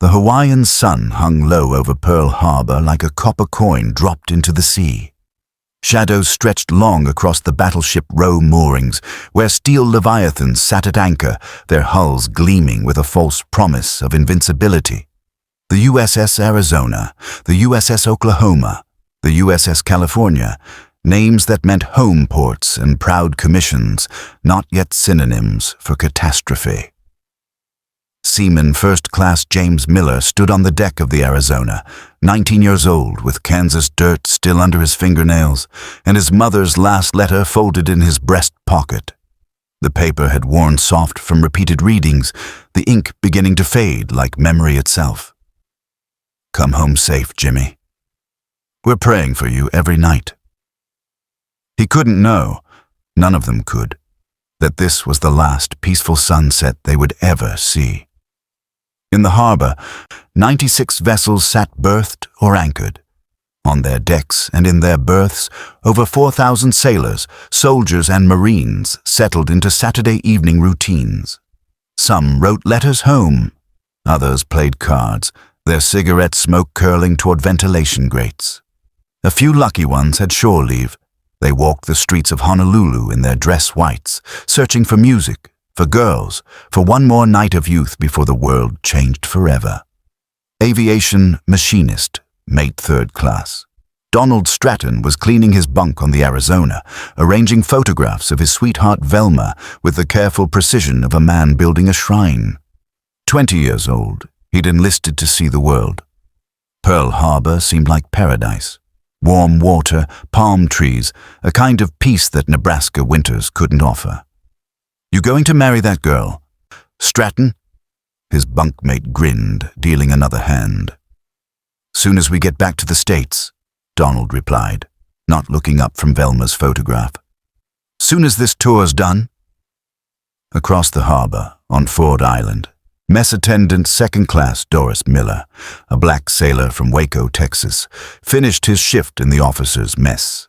The Hawaiian sun hung low over Pearl Harbor like a copper coin dropped into the sea. Shadows stretched long across the battleship row moorings, where steel leviathans sat at anchor, their hulls gleaming with a false promise of invincibility. The USS Arizona, the USS Oklahoma, the USS California, names that meant home ports and proud commissions, not yet synonyms for catastrophe. Seaman First Class James Miller stood on the deck of the Arizona, 19 years old, with Kansas dirt still under his fingernails, and his mother's last letter folded in his breast pocket. The paper had worn soft from repeated readings, the ink beginning to fade like memory itself. "Come home safe, Jimmy. We're praying for you every night." He couldn't know, none of them could, that this was the last peaceful sunset they would ever see. In the harbor, 96 vessels sat berthed or anchored. On their decks and in their berths, over 4,000 sailors, soldiers and Marines settled into Saturday evening routines. Some wrote letters home, others played cards, their cigarette smoke curling toward ventilation grates. A few lucky ones had shore leave. They walked the streets of Honolulu in their dress whites, searching for music, for girls, for one more night of youth before the world changed forever. Aviation machinist, mate third class. Donald Stratton was cleaning his bunk on the Arizona, arranging photographs of his sweetheart Velma with the careful precision of a man building a shrine. 20 years old, he'd enlisted to see the world. Pearl Harbor seemed like paradise. Warm water, palm trees, a kind of peace that Nebraska winters couldn't offer. "You going to marry that girl, Stratton?" His bunkmate grinned, dealing another hand. "Soon as we get back to the States," Donald replied, not looking up from Velma's photograph. "Soon as this tour's done." Across the harbor, on Ford Island, Mess Attendant Second Class Doris Miller, a black sailor from Waco, Texas, finished his shift in the officers' mess.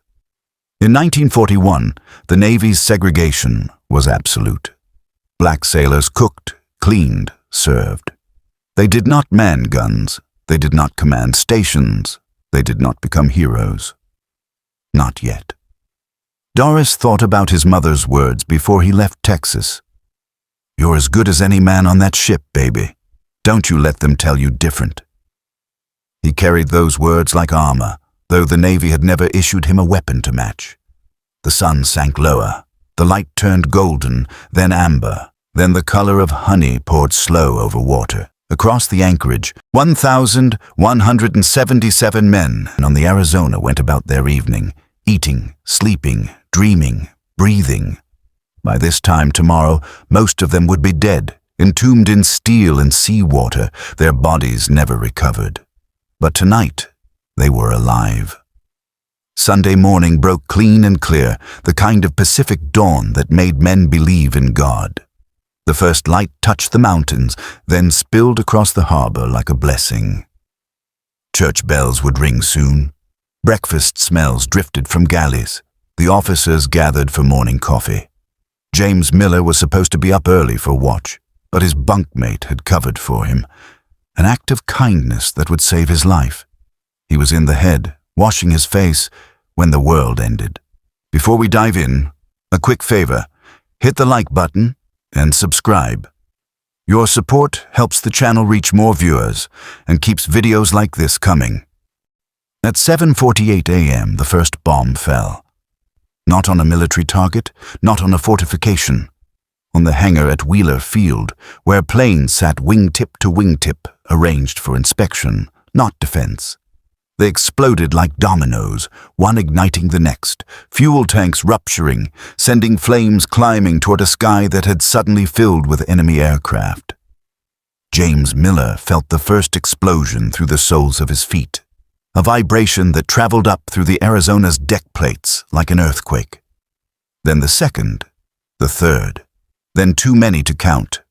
In 1941, the Navy's segregation was absolute. Black sailors cooked, cleaned, served. They did not man guns. They did not command stations. They did not become heroes. Not yet. Doris thought about his mother's words before he left Texas. "You're as good as any man on that ship, baby. Don't you let them tell you different." He carried those words like armor, though the Navy had never issued him a weapon to match. The sun sank lower. The light turned golden, then amber, then the color of honey poured slow over water. Across the anchorage, 1,177 men on the Arizona went about their evening, eating, sleeping, dreaming, breathing. By this time tomorrow, most of them would be dead, entombed in steel and seawater, their bodies never recovered. But tonight, they were alive. Sunday morning broke clean and clear, the kind of Pacific dawn that made men believe in God. The first light touched the mountains, then spilled across the harbor like a blessing. Church bells would ring soon. Breakfast smells drifted from galleys. The officers gathered for morning coffee. James Miller was supposed to be up early for watch, but his bunkmate had covered for him. An act of kindness that would save his life. He was in the head, washing his face, when the world ended. Before we dive in, a quick favor. Hit the like button and subscribe. Your support helps the channel reach more viewers and keeps videos like this coming. At 7:48 a.m., the first bomb fell. Not on a military target, not on a fortification. On the hangar at Wheeler Field, where planes sat wingtip to wingtip, arranged for inspection, not defense. They exploded like dominoes, one igniting the next, fuel tanks rupturing, sending flames climbing toward a sky that had suddenly filled with enemy aircraft. James Miller felt the first explosion through the soles of his feet, a vibration that traveled up through the Arizona's deck plates like an earthquake. Then the second, the third, then too many to count.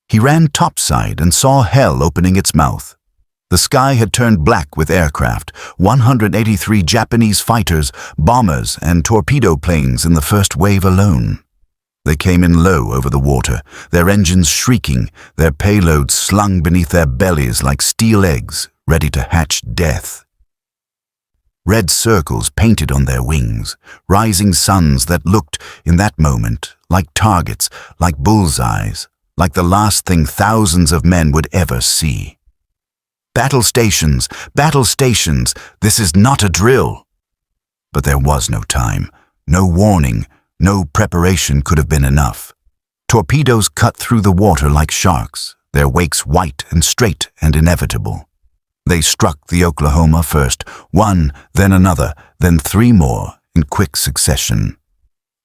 He ran topside and saw hell opening its mouth. The sky had turned black with aircraft, 183 Japanese fighters, bombers, and torpedo planes in the first wave alone. They came in low over the water, their engines shrieking, their payloads slung beneath their bellies like steel eggs, ready to hatch death. Red circles painted on their wings, rising suns that looked, in that moment, like targets, like bullseyes, like the last thing thousands of men would ever see. Battle stations, this is not a drill. But there was no time, no warning, no preparation could have been enough. Torpedoes cut through the water like sharks, their wakes white and straight and inevitable. They struck the Oklahoma first, one, then another, then three more, in quick succession.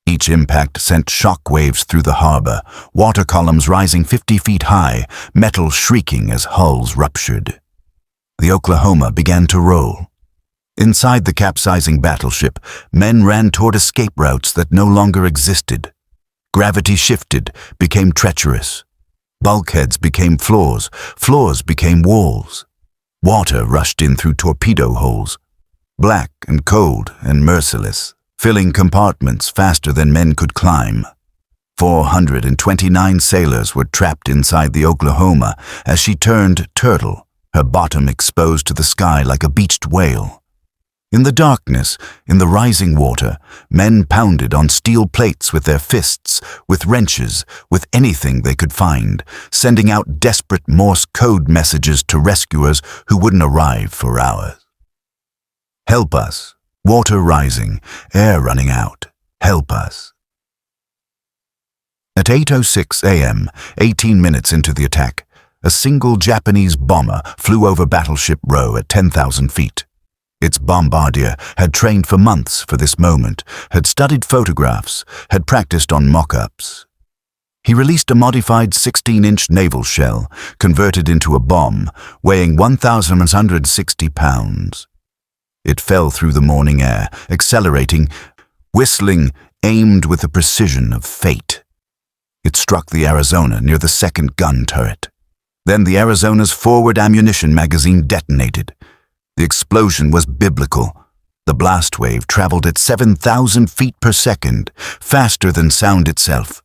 Each impact sent shock waves through the harbor, water columns rising 50 feet high, metal shrieking as hulls ruptured. The Oklahoma began to roll. Inside the capsizing battleship, men ran toward escape routes that no longer existed. Gravity shifted, became treacherous. Bulkheads became floors, floors became walls. Water rushed in through torpedo holes, black and cold and merciless, filling compartments faster than men could climb. 429 sailors were trapped inside the Oklahoma as she turned turtle, her bottom exposed to the sky like a beached whale. In the darkness, in the rising water, men pounded on steel plates with their fists, with wrenches, with anything they could find, sending out desperate Morse code messages to rescuers who wouldn't arrive for hours. Help us. Water rising, air running out. Help us. At 8:06 a.m., 18 minutes into the attack, a single Japanese bomber flew over Battleship Row at 10,000 feet. Its bombardier had trained for months for this moment, had studied photographs, had practiced on mock-ups. He released a modified 16-inch naval shell, converted into a bomb, weighing 1,160 pounds. It fell through the morning air, accelerating, whistling, aimed with the precision of fate. It struck the Arizona near the second gun turret. Then the Arizona's forward ammunition magazine detonated. The explosion was biblical. The blast wave traveled at 7,000 feet per second, faster than sound itself.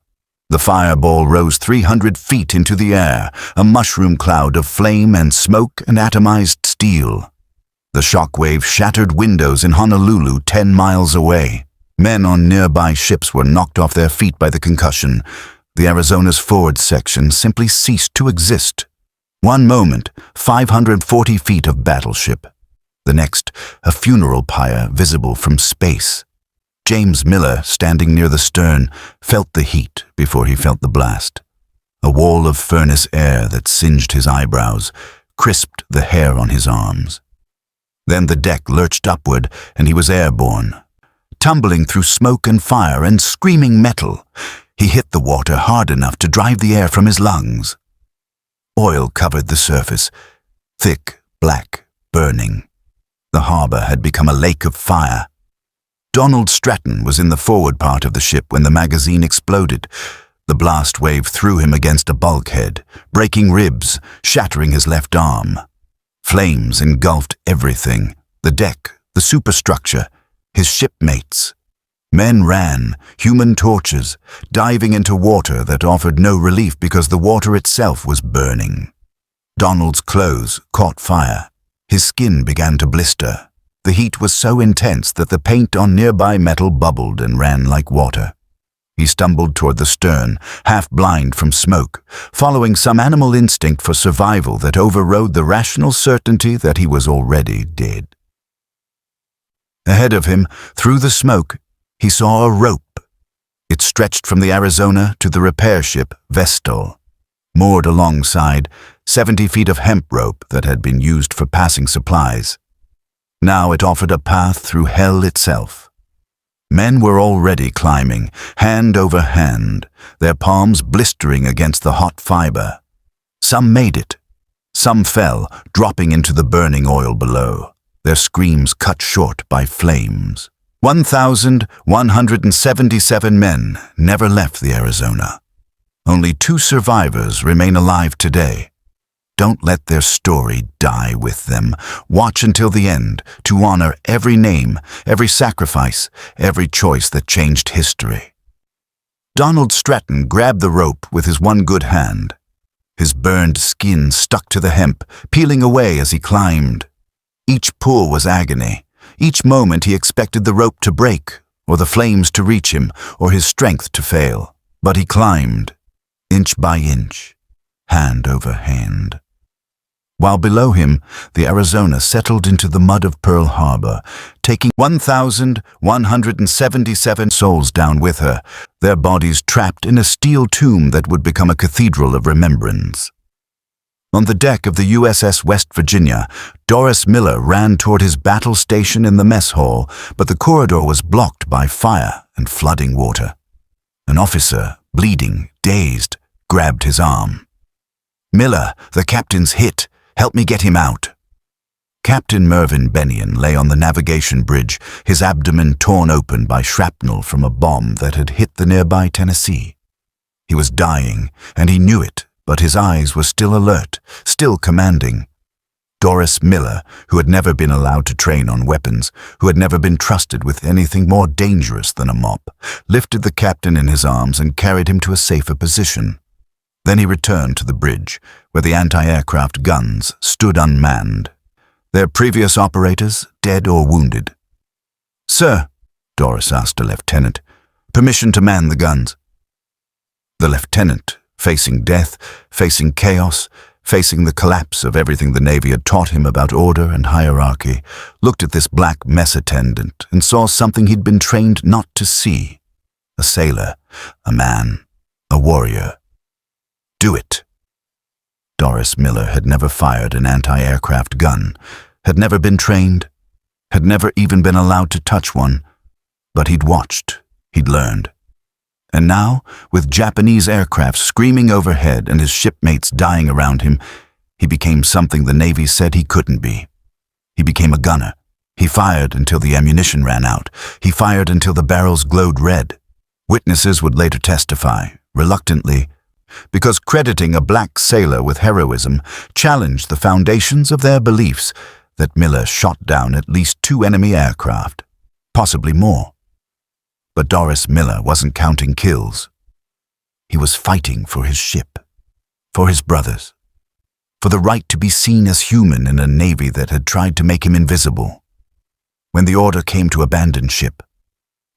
The fireball rose 300 feet into the air, a mushroom cloud of flame and smoke and atomized steel. The shock wave shattered windows in Honolulu 10 miles away. Men on nearby ships were knocked off their feet by the concussion. The Arizona's forward section simply ceased to exist. One moment, 540 feet of battleship. The next, a funeral pyre visible from space. James Miller, standing near the stern, felt the heat before he felt the blast. A wall of furnace air that singed his eyebrows, crisped the hair on his arms. Then the deck lurched upward, and he was airborne. Tumbling through smoke and fire and screaming metal, he hit the water hard enough to drive the air from his lungs. Oil covered the surface, thick, black, burning. The harbor had become a lake of fire. Donald Stratton was in the forward part of the ship when the magazine exploded. The blast wave threw him against a bulkhead, breaking ribs, shattering his left arm. Flames engulfed everything, the deck, the superstructure, his shipmates. Men ran, human torches, diving into water that offered no relief because the water itself was burning. Donald's clothes caught fire. His skin began to blister. The heat was so intense that the paint on nearby metal bubbled and ran like water. He stumbled toward the stern, half blind from smoke, following some animal instinct for survival that overrode the rational certainty that he was already dead. Ahead of him, through the smoke, he saw a rope. It stretched from the Arizona to the repair ship Vestal. Moored alongside, 70 feet of hemp rope that had been used for passing supplies. Now it offered a path through hell itself. Men were already climbing, hand over hand, their palms blistering against the hot fiber. Some made it. Some fell, dropping into the burning oil below, their screams cut short by flames. 1,177 men never left the Arizona. Only 2 survivors remain alive today. Don't let their story die with them. Watch until the end to honor every name, every sacrifice, every choice that changed history. Donald Stratton grabbed the rope with his one good hand. His burned skin stuck to the hemp, peeling away as he climbed. Each pull was agony. Each moment he expected the rope to break, or the flames to reach him, or his strength to fail. But he climbed, inch by inch, hand over hand. While below him, the Arizona settled into the mud of Pearl Harbor, taking 1,177 souls down with her, their bodies trapped in a steel tomb that would become a cathedral of remembrance. On the deck of the USS West Virginia, Doris Miller ran toward his battle station in the mess hall, but the corridor was blocked by fire and flooding water. An officer, bleeding, dazed, grabbed his arm. "Miller, the captain's hit. Help me get him out." Captain Mervyn Bennion lay on the navigation bridge, his abdomen torn open by shrapnel from a bomb that had hit the nearby Tennessee. He was dying, and he knew it, but his eyes were still alert, still commanding. Doris Miller, who had never been allowed to train on weapons, who had never been trusted with anything more dangerous than a mop, lifted the captain in his arms and carried him to a safer position. Then he returned to the bridge, where the anti-aircraft guns stood unmanned, their previous operators dead or wounded. "Sir," Doris asked a lieutenant, "permission to man the guns." The lieutenant, facing death, facing chaos, facing the collapse of everything the Navy had taught him about order and hierarchy, looked at this black mess attendant and saw something he'd been trained not to see. A sailor, a man, a warrior. "Do it." Doris Miller had never fired an anti-aircraft gun, had never been trained, had never even been allowed to touch one, but he'd watched, he'd learned. And now, with Japanese aircraft screaming overhead and his shipmates dying around him, he became something the Navy said he couldn't be. He became a gunner. He fired until the ammunition ran out. He fired until the barrels glowed red. Witnesses would later testify, reluctantly, because crediting a black sailor with heroism challenged the foundations of their beliefs that Miller shot down at least 2 enemy aircraft, possibly more. But Doris Miller wasn't counting kills. He was fighting for his ship, for his brothers, for the right to be seen as human in a Navy that had tried to make him invisible. When the order came to abandon ship,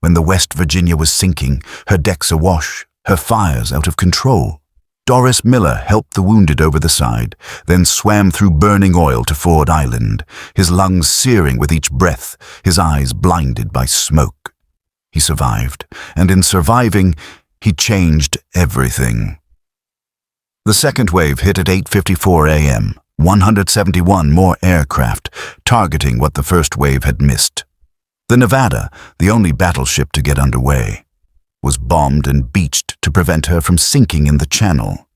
when the West Virginia was sinking, her decks awash, her fires out of control, Doris Miller helped the wounded over the side, then swam through burning oil to Ford Island, his lungs searing with each breath, his eyes blinded by smoke. He survived, and in surviving, he changed everything. The second wave hit at 8:54 a.m., 171 more aircraft, targeting what the first wave had missed. The Nevada, the only battleship to get underway, was bombed and beached to prevent her from sinking in the channel.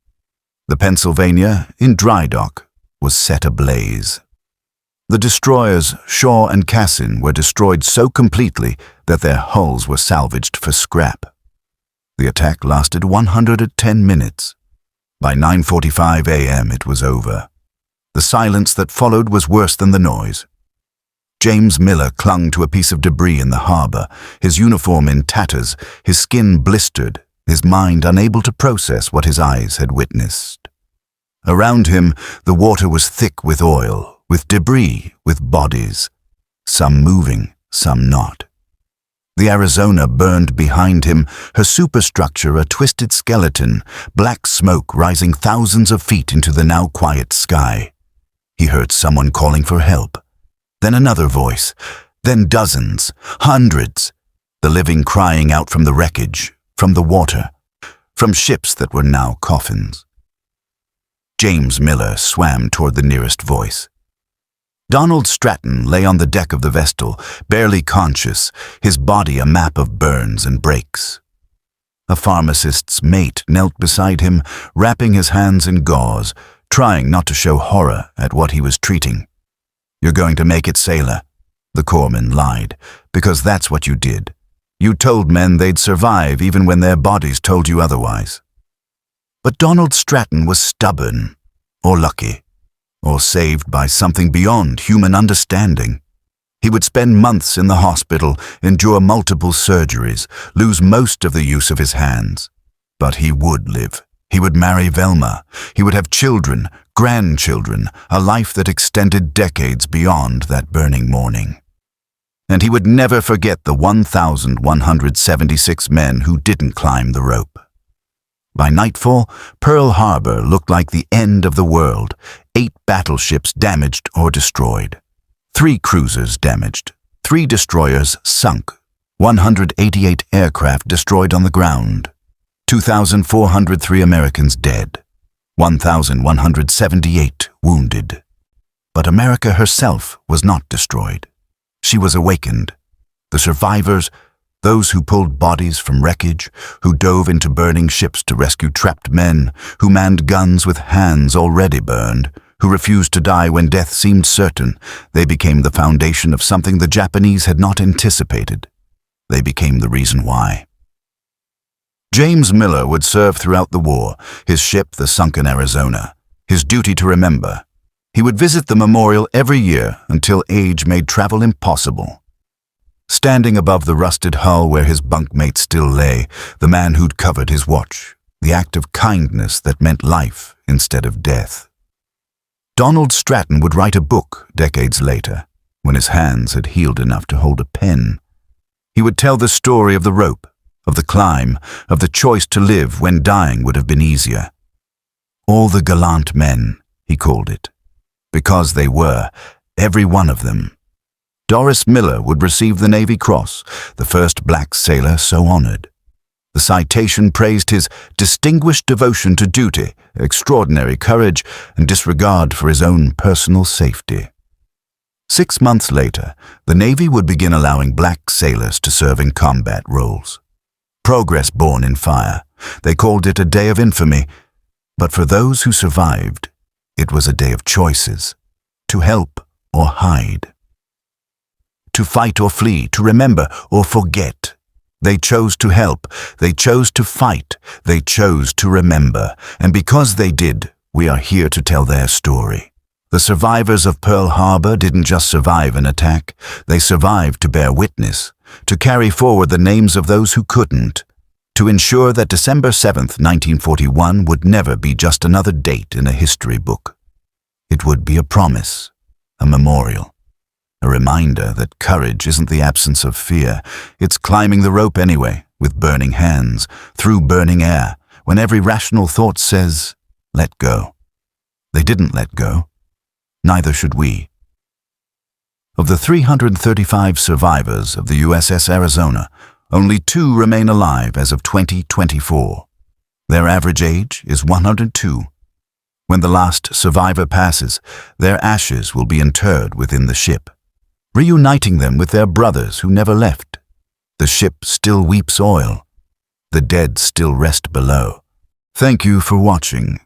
The Pennsylvania, in dry dock, was set ablaze. The destroyers Shaw and Cassin were destroyed so completely that their hulls were salvaged for scrap. The attack lasted 110 minutes. By 9:45 a.m. it was over. The silence that followed was worse than the noise. James Miller clung to a piece of debris in the harbor, his uniform in tatters, his skin blistered, his mind unable to process what his eyes had witnessed. Around him, the water was thick with oil, with debris, with bodies, some moving, some not. The Arizona burned behind him, her superstructure a twisted skeleton, black smoke rising thousands of feet into the now quiet sky. He heard someone calling for help. Then another voice, then dozens, hundreds, the living crying out from the wreckage, from the water, from ships that were now coffins. James Miller swam toward the nearest voice. Donald Stratton lay on the deck of the Vestal, barely conscious, his body a map of burns and breaks. A pharmacist's mate knelt beside him, wrapping his hands in gauze, trying not to show horror at what he was treating. "You're going to make it, sailor," the corpsman lied, "because that's what you did. You told men they'd survive even when their bodies told you otherwise." But Donald Stratton was stubborn, or lucky, or saved by something beyond human understanding. He would spend months in the hospital, endure multiple surgeries, lose most of the use of his hands. But he would live. He would marry Velma. He would have children, grandchildren, a life that extended decades beyond that burning morning. And he would never forget the 1,176 men who didn't climb the rope. By nightfall, Pearl Harbor looked like the end of the world. 8 battleships damaged or destroyed. 3 cruisers damaged. 3 destroyers sunk. 188 aircraft destroyed on the ground. 2,403 Americans dead. 1,178 wounded. But America herself was not destroyed. She was awakened. The survivors, those who pulled bodies from wreckage, who dove into burning ships to rescue trapped men, who manned guns with hands already burned, who refused to die when death seemed certain, they became the foundation of something the Japanese had not anticipated. They became the reason why. James Miller would serve throughout the war, his ship the sunken Arizona, his duty to remember. He would visit the memorial every year until age made travel impossible. Standing above the rusted hull where his bunkmate still lay, the man who'd covered his watch, the act of kindness that meant life instead of death. Donald Stratton would write a book decades later, when his hands had healed enough to hold a pen. He would tell the story of the rope, of the climb, of the choice to live when dying would have been easier. All the gallant men, he called it, because they were, every one of them. Doris Miller would receive the Navy Cross, the first black sailor so honored. The citation praised his distinguished devotion to duty, extraordinary courage, and disregard for his own personal safety. 6 months later, the Navy would begin allowing black sailors to serve in combat roles. Progress born in fire. They called it a day of infamy, but for those who survived, it was a day of choices, to help or hide. To fight or flee, to remember or forget. They chose to help, they chose to fight, they chose to remember, and because they did, we are here to tell their story. The survivors of Pearl Harbor didn't just survive an attack, they survived to bear witness, to carry forward the names of those who couldn't, to ensure that December 7th, 1941 would never be just another date in a history book. It would be a promise, a memorial. A reminder that courage isn't the absence of fear. It's climbing the rope anyway, with burning hands, through burning air, when every rational thought says, let go. They didn't let go. Neither should we. Of the 335 survivors of the USS Arizona, only 2 remain alive as of 2024. Their average age is 102. When the last survivor passes, their ashes will be interred within the ship, reuniting them with their brothers who never left. The ship still weeps oil. The dead still rest below. Thank you for watching.